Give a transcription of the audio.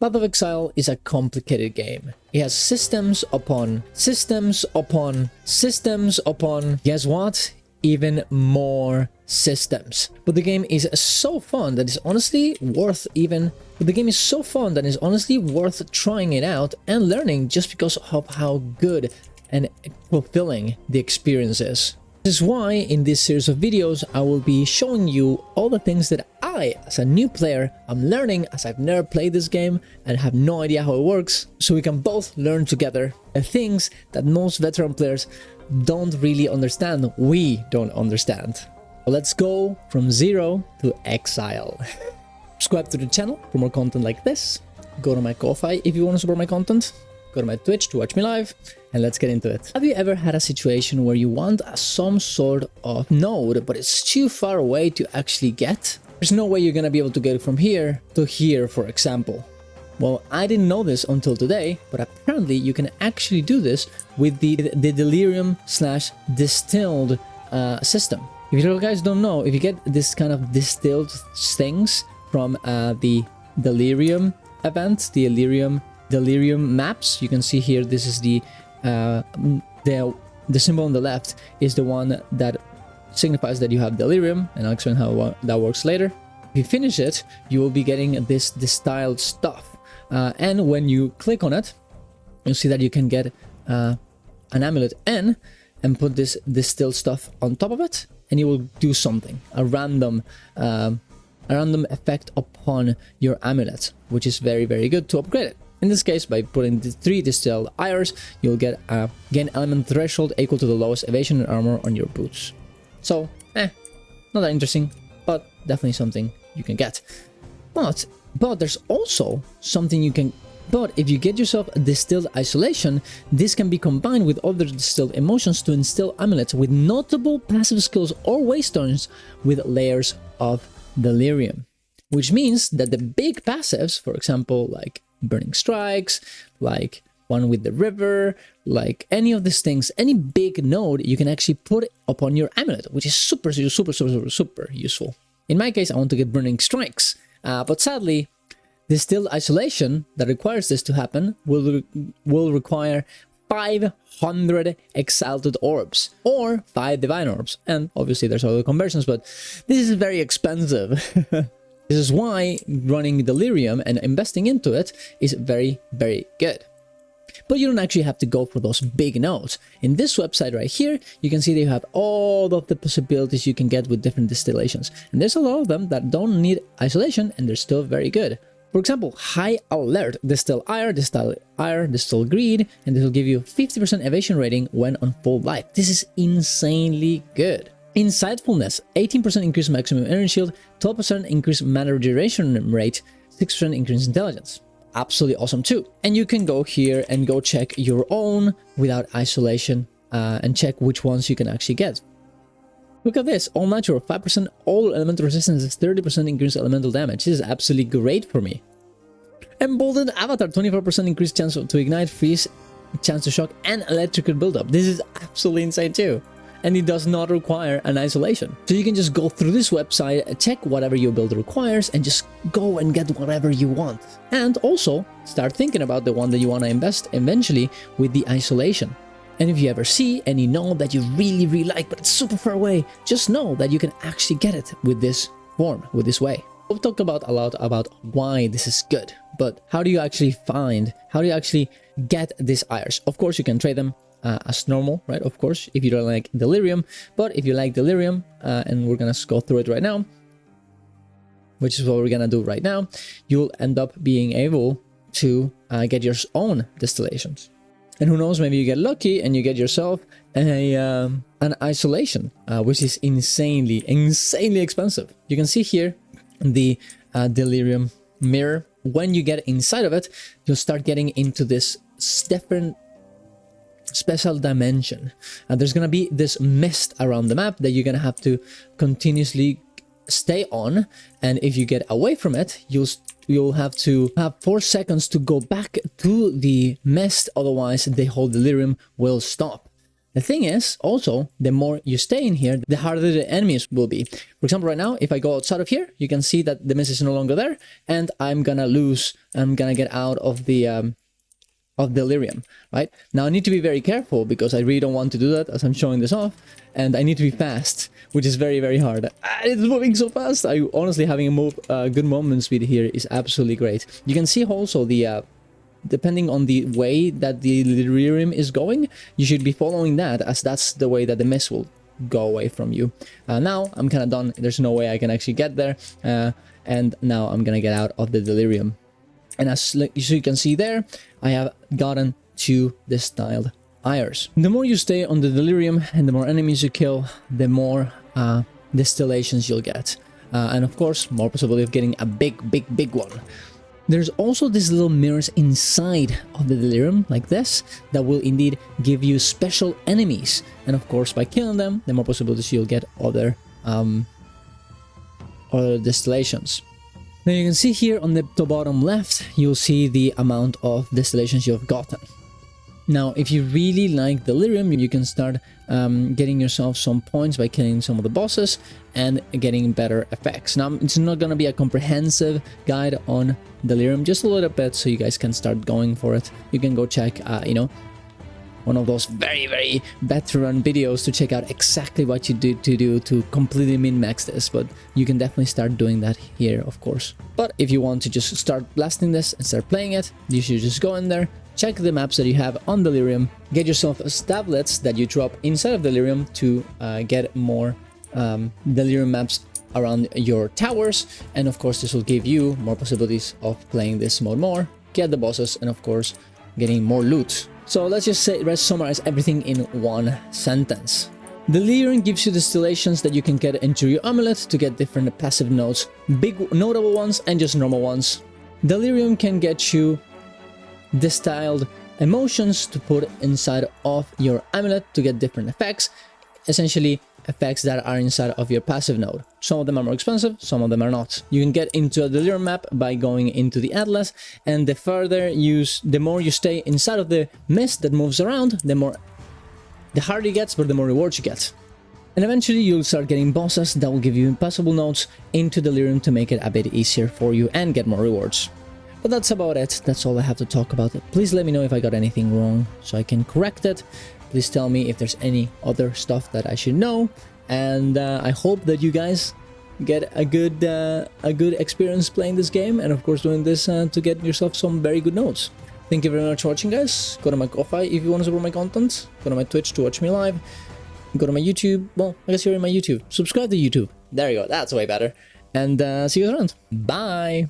Path of Exile is a complicated game. It has systems upon systems upon systems upon, guess what? Even more systems. But the game is so fun that it's honestly worth trying it out and learning just because of how good and fulfilling the experience is. This is why in this series of videos I will be showing you all the things that I, as a new player, am learning, as I've never played this game and have no idea how it works, so we can both learn together the things that most veteran players don't really understand. We don't understand. So let's go from zero to exile. Subscribe to the channel for more content like this. Go to my Ko-Fi if you want to support my content. Go to my Twitch to watch me live, and let's get into it. Have you ever had a situation where you want some sort of node, but it's too far away to actually get? There's no way you're gonna be able to get it from here to here, for example. Well, I didn't know this until today, but apparently you can actually do this with the delirium / distilled system. If you guys don't know, if you get this kind of distilled things from the delirium event, the delirium maps, you can see here, this is the symbol on the left is the one that signifies that you have delirium, and I'll explain how that works later. If you finish it, you will be getting this distilled stuff, and when you click on it, you'll see that you can get an amulet N and put this distilled stuff on top of it, and it will do something, a random effect upon your amulet, which is very, very good to upgrade it. In this case, by putting the 3 distilled ires, you'll get a gain element threshold equal to the lowest evasion and armor on your boots. So, not that interesting, but definitely something you can get. But there's also something you can... But if you get yourself a distilled isolation, this can be combined with other distilled emotions to instill amulets with notable passive skills or waystones with layers of delirium. Which means that the big passives, for example, like Burning Strikes, like one with the river, like any of these things, any big node, you can actually put upon your amulet, which is super useful. In my case, I want to get Burning Strikes, but sadly, Distilled Isolation that requires this to happen will require 500 Exalted Orbs or 5 Divine Orbs, and obviously there's other conversions, but this is very expensive. This is why running Delirium and investing into it is very, very good. But you don't actually have to go for those big nodes. In this website right here, you can see that you have all of the possibilities you can get with different distillations. And there's a lot of them that don't need isolation and they're still very good. For example, High Alert, Distill Ire, Distill Greed, and this will give you 50% evasion rating when on full life. This is insanely good. Insightfulness, 18% increase maximum energy shield, 12% increase mana regeneration rate, 6% increase intelligence. Absolutely awesome too. And you can go here and go check your own without isolation and check which ones you can actually get. Look at this, all natural, 5% all elemental resistance is 30% increased elemental damage. This is absolutely great for me. Emboldened Avatar, 24% increased chance to ignite, freeze, chance to shock, and electrical buildup. This is absolutely insane too. And it does not require an isolation. So you can just go through this website, check whatever your build requires, and just go and get whatever you want. And also start thinking about the one that you want to invest eventually with the isolation. And if you ever see any node that you really, really like, but it's super far away, just know that you can actually get it with this form, with this way. We've talked about a lot about why this is good, but how do you actually get these ires? Of course, you can trade them as normal, right? Of course, if you don't like Delirium, but if you like Delirium, and we're gonna go through it right now, which is what we're gonna do right now, you'll end up being able to get your own distillations. And who knows, maybe you get lucky and you get yourself an isolation, which is insanely expensive. You can see here the Delirium mirror. When you get inside of it, you'll start getting into this different special dimension. There's gonna be this mist around the map that you're gonna have to continuously stay on, and if you get away from it, you'll have to have 4 seconds to go back to the mist, otherwise the whole delirium will stop. The thing is, also, the more you stay in here, the harder the enemies will be. For example, right now, if I go outside of here, you can see that the mist is no longer there, and I'm gonna get out of the delirium, right? Now I need to be very careful because I really don't want to do that as I'm showing this off, and I need to be fast, which is very, very hard. It's moving so fast. Honestly, having a good movement speed here is absolutely great. You can see also the depending on the way that the delirium is going, you should be following that, as that's the way that the mist will go away from you. Now I'm kind of done. There's no way I can actually get there, and now I'm gonna get out of the delirium. And as you can see there, I have gotten to the styled ires. The more you stay on the delirium and the more enemies you kill, the more distillations you'll get, and of course more possibility of getting a big one. There's also these little mirrors inside of the delirium, like this, that will indeed give you special enemies. And of course, by killing them, the more possibilities you'll get other distillations. Now you can see here on the bottom left, you'll see the amount of distillations you've gotten. Now, if you really like delirium, you can start getting yourself some points by killing some of the bosses and getting better effects. Now, it's not going to be a comprehensive guide on delirium, just a little bit, so you guys can start going for it. You can go check, one of those very, very veteran videos to check out exactly what you do to completely min-max this, but you can definitely start doing that here, of course. But if you want to just start blasting this and start playing it, you should just go in there, check the maps that you have on Delirium, get yourself tablets that you drop inside of Delirium to get more Delirium maps around your towers, and of course this will give you more possibilities of playing this mode more, get the bosses, and of course getting more loot. So let's summarize everything in one sentence. Delirium gives you distillations that you can get into your amulet to get different passive nodes, big notable ones and just normal ones. Delirium can get you distilled emotions to put inside of your amulet to get different effects, essentially effects that are inside of your passive node. Some of them are more expensive, some of them are not. You can get into a delirium map by going into the atlas, and the more you stay inside of the mist that moves around, the harder it gets, but the more rewards you get. And eventually you'll start getting bosses that will give you impossible nodes into delirium to make it a bit easier for you and get more rewards. But that's about it. That's all I have to talk about. Please let me know if I got anything wrong so I can correct it. Please tell me if there's any other stuff that I should know. And I hope that you guys get a good experience playing this game, and of course doing this to get yourself some very good notes. Thank you very much for watching, guys. Go to my Ko-Fi if you want to support my content. Go to my Twitch to watch me live. Go to my YouTube. Well, I guess you're in my YouTube. Subscribe to YouTube. There you go. That's way better. And see you guys around. Bye.